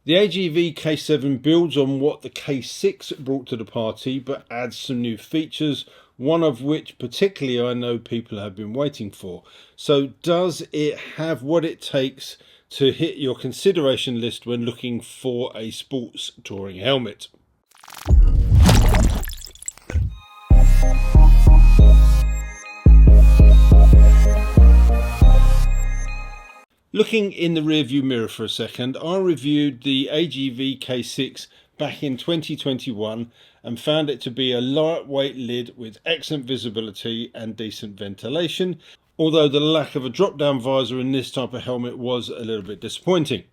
The AGV K7 builds on what the K6 brought to the party, but adds some new features, one of which particularly I know people have been waiting for. So does it have what it takes to hit your consideration list when looking for a sports touring helmet? Looking in the rearview mirror for a second, I reviewed the AGV K6 back in 2021 and found it to be a lightweight lid with excellent visibility and decent ventilation, although the lack of a drop-down visor in this type of helmet was a little bit disappointing.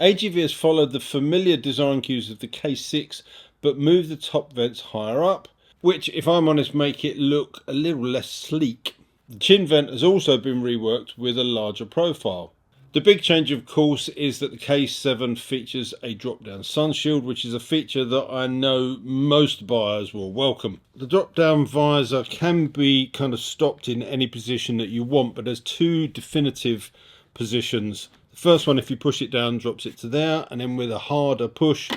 AGV has followed the familiar design cues of the K6 but moved the top vents higher up, which, if I'm honest, make it look a little less sleek. The chin vent has also been reworked with a larger profile. The big change, of course, is that the K7 features a drop-down sun shield, which is a feature that I know most buyers will welcome. The drop-down visor can be kind of stopped in any position that you want, but there's two definitive positions. The first one, if you push it down, drops it to there, and then with a harder push,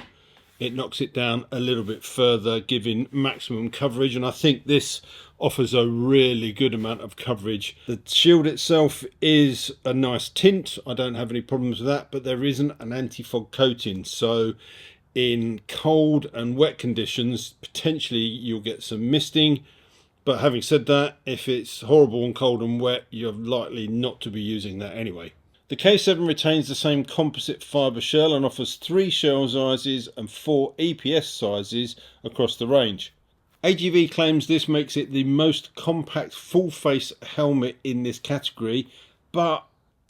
it knocks it down a little bit further, giving maximum coverage, and I think this offers a really good amount of coverage. The shield itself is a nice tint, I don't have any problems with that, but there isn't an anti-fog coating, so in cold and wet conditions potentially you'll get some misting, but having said that, if it's horrible and cold and wet, you're likely not to be using that anyway. The K7 retains the same composite fibre shell and offers 3 shell sizes and 4 EPS sizes across the range. AGV claims this makes it the most compact full face helmet in this category, but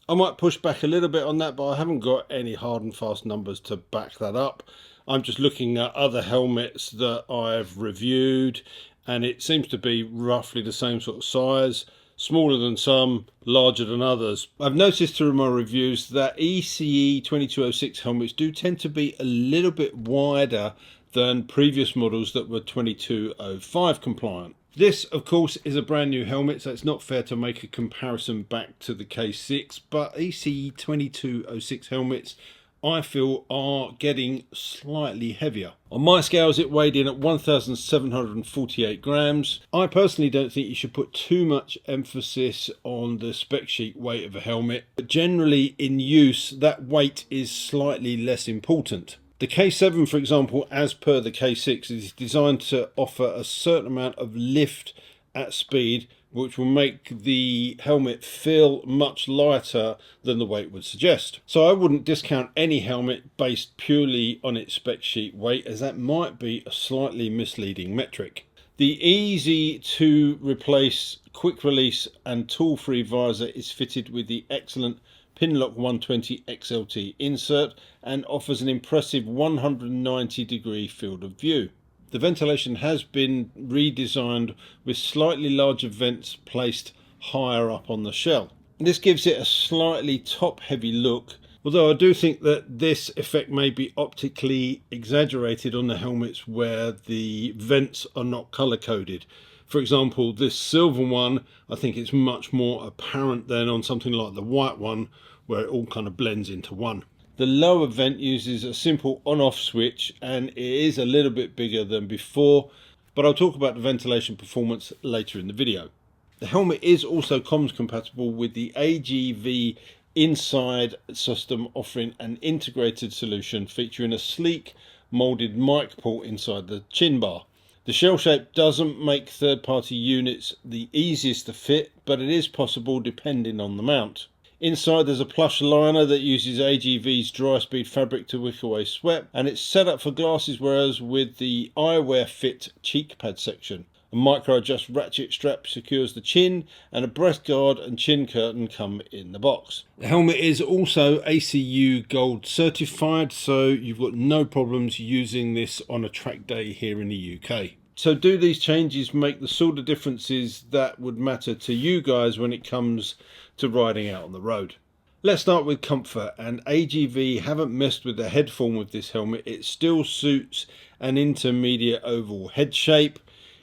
I might push back a little bit on that, but I haven't got any hard and fast numbers to back that up. I'm just looking at other helmets that I've reviewed and it seems to be roughly the same sort of size. Smaller than some, larger than others. I've noticed through my reviews that ECE 2206 helmets do tend to be a little bit wider than previous models that were 2205 compliant. This, of course, is a brand new helmet, so it's not fair to make a comparison back to the K6, but ECE 2206 helmets I feel are getting slightly heavier. On my scales it weighed in at 1,748 grams. I personally don't think you should put too much emphasis on the spec sheet weight of a helmet, but generally in use that weight is slightly less important. The K7, for example, as per the K6, is designed to offer a certain amount of lift at speed, which will make the helmet feel much lighter than the weight would suggest. So I wouldn't discount any helmet based purely on its spec sheet weight, as that might be a slightly misleading metric. The easy to replace, quick release and tool free visor is fitted with the excellent Pinlock 120 XLT insert and offers an impressive 190-degree field of view. The ventilation has been redesigned with slightly larger vents placed higher up on the shell. This gives it a slightly top-heavy look, although I do think that this effect may be optically exaggerated on the helmets where the vents are not colour-coded. For example, this silver one, I think it's much more apparent than on something like the white one, where it all kind of blends into one. The lower vent uses a simple on-off switch and it is a little bit bigger than before, but I'll talk about the ventilation performance later in the video. The helmet is also comms compatible with the AGV inside system, offering an integrated solution featuring a sleek moulded mic port inside the chin bar. The shell shape doesn't make third-party units the easiest to fit, but it is possible depending on the mount. Inside there's a plush liner that uses AGV's dry speed fabric to wick away sweat, and it's set up for glasses wearers with the eyewear fit cheek pad section. A micro adjust ratchet strap secures the chin, and a breath guard and chin curtain come in the box. The helmet is also ACU Gold certified, so you've got no problems using this on a track day here in the UK. So do these changes make the sort of differences that would matter to you guys when it comes to riding out on the road? Let's start with comfort, and AGV haven't messed with the head form of this helmet. It still suits an intermediate oval head shape.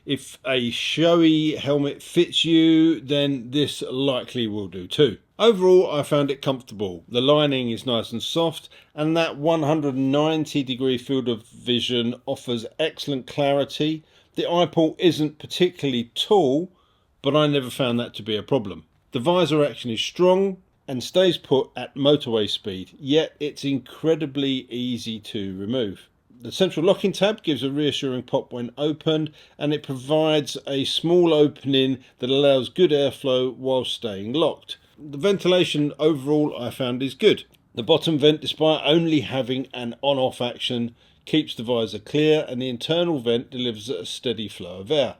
If a showy helmet fits you, then this likely will do too. Overall, I found it comfortable. The lining is nice and soft, and that 190-degree field of vision offers excellent clarity. The eyeball isn't particularly tall, but I never found that to be a problem. The visor action is strong and stays put at motorway speed, yet it's incredibly easy to remove. The central locking tab gives a reassuring pop when opened, and it provides a small opening that allows good airflow while staying locked. The ventilation overall I found is good. The bottom vent, despite only having an on-off action, keeps the visor clear, and the internal vent delivers a steady flow of air.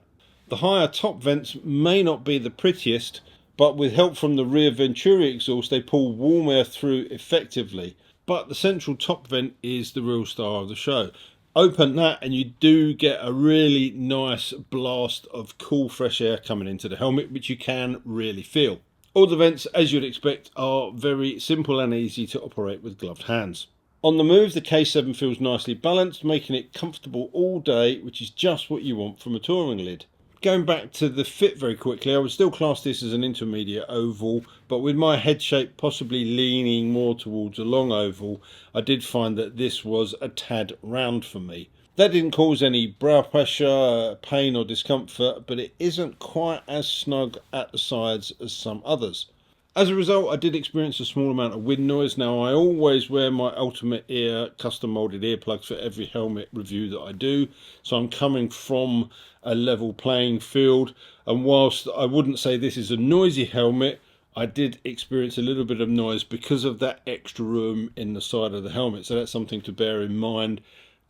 The higher top vents may not be the prettiest, but with help from the rear venturi exhaust they pull warm air through effectively. But the central top vent is the real star of the show. Open that and you do get a really nice blast of cool fresh air coming into the helmet, which you can really feel. All the vents, as you'd expect, are very simple and easy to operate with gloved hands. On the move, the K7 feels nicely balanced, making it comfortable all day, which is just what you want from a touring lid. Going back to the fit very quickly, I would still class this as an intermediate oval, but with my head shape possibly leaning more towards a long oval, I did find that this was a tad round for me. That didn't cause any brow pressure, pain or discomfort, but it isn't quite as snug at the sides as some others. As a result, I did experience a small amount of wind noise. Now, I always wear my Ultimate Ear custom molded earplugs for every helmet review that I do, so I'm coming from a level playing field, and whilst I wouldn't say this is a noisy helmet, I did experience a little bit of noise because of that extra room in the side of the helmet, so that's something to bear in mind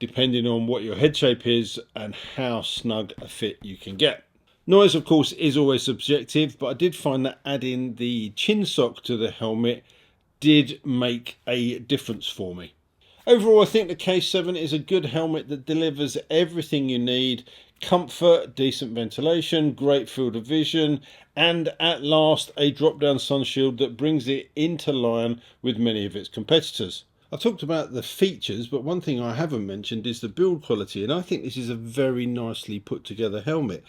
depending on what your head shape is and how snug a fit you can get. Noise, of course, is always subjective, but I did find that adding the chin sock to the helmet did make a difference for me. Overall, I think the K7 is a good helmet that delivers everything you need: comfort, decent ventilation, great field of vision, and at last a drop-down sun shield that brings it into line with many of its competitors. I've talked about the features, but one thing I haven't mentioned is the build quality, and I think this is a very nicely put together helmet.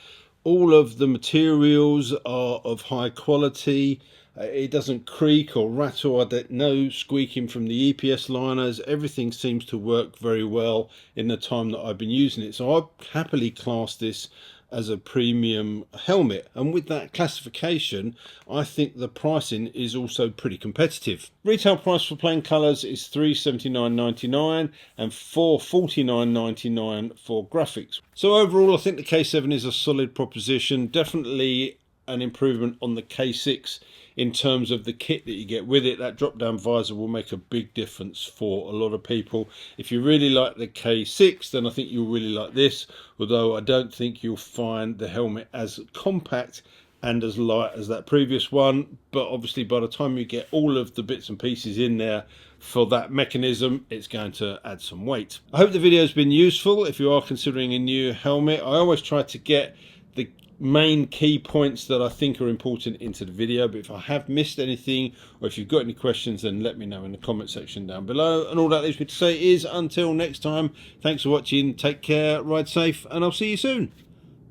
All of the materials are of high quality. It doesn't creak or rattle. No squeaking from the EPS liners. Everything seems to work very well in the time that I've been using it. So I'd happily class this as a premium helmet, and with that classification I think the pricing is also pretty competitive. Retail price for plain colours is $379.99 and $449.99 for graphics. So overall I think the K7 is a solid proposition, definitely an improvement on the K6 in terms of the kit that you get with it. That drop down visor will make a big difference for a lot of people. If you really like the K6, then I think you'll really like this, although I don't think you'll find the helmet as compact and as light as that previous one. But obviously by the time you get all of the bits and pieces in there for that mechanism, it's going to add some weight. I hope the video has been useful if you are considering a new helmet. I always try to get the main key points that I think are important into the video, but if I have missed anything or if you've got any questions, then let me know in the comment section down below. And all that leaves me to say is until next time, thanks for watching, take care, ride safe, and I'll see you soon.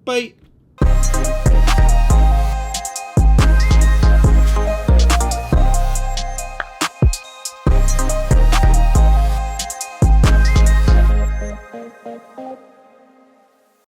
Bye.